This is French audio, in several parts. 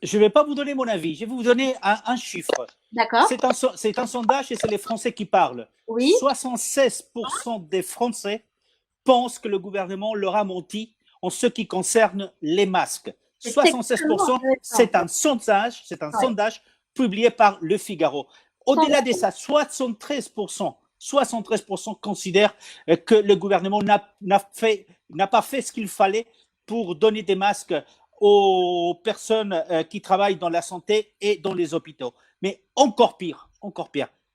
Je ne vais pas vous donner mon avis, je vais vous donner un chiffre. D'accord. C'est un sondage et c'est les Français qui parlent. Oui. 76% des Français pensent que le gouvernement leur a menti en ce qui concerne les masques. C'est extrêmement 76%, intéressant. c'est un Ouais. sondage publié par Le Figaro. Sans Au-delà de ça, 73% considèrent que le gouvernement n'a pas fait ce qu'il fallait pour donner des masques aux personnes qui travaillent dans la santé et dans les hôpitaux. Mais encore pire,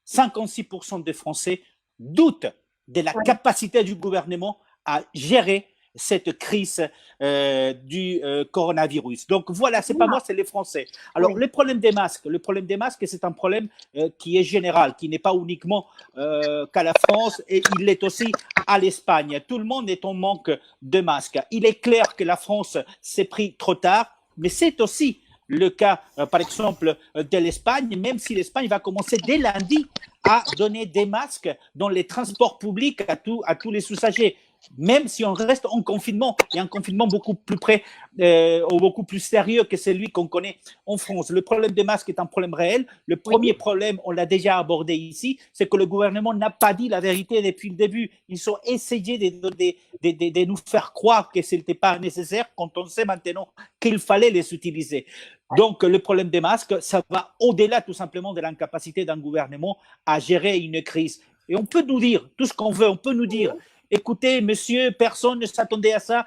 56% des Français doutent de la ouais. capacité du gouvernement à gérer cette crise du coronavirus. Donc voilà, c'est pas moi, c'est les Français. Alors Oui. le problème des masques, c'est un problème qui est général, qui n'est pas uniquement qu'à la France, et il l'est aussi à l'Espagne. Tout le monde est en manque de masques. Il est clair que la France s'est pris trop tard, mais c'est aussi le cas, par exemple, de l'Espagne, même si l'Espagne va commencer dès lundi à donner des masques dans les transports publics à tous les usagers. Même si on reste en confinement, et un confinement beaucoup plus près ou beaucoup plus sérieux que celui qu'on connaît en France. Le problème des masques est un problème réel. Le Oui. premier problème, on l'a déjà abordé ici, c'est que le gouvernement n'a pas dit la vérité depuis le début. Ils ont essayé de nous faire croire que ce n'était pas nécessaire quand on sait maintenant qu'il fallait les utiliser. Donc, le problème des masques, ça va au-delà tout simplement de l'incapacité d'un gouvernement à gérer une crise. Et on peut nous dire tout ce qu'on veut, on peut nous dire, écoutez, monsieur, personne ne s'attendait à ça,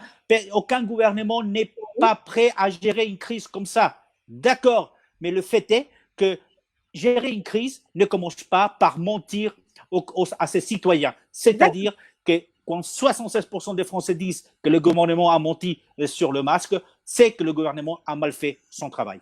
aucun gouvernement n'est pas prêt à gérer une crise comme ça. D'accord, mais le fait est que gérer une crise ne commence pas par mentir à ses citoyens. C'est-à-dire que quand 76% des Français disent que le gouvernement a menti sur le masque, c'est que le gouvernement a mal fait son travail.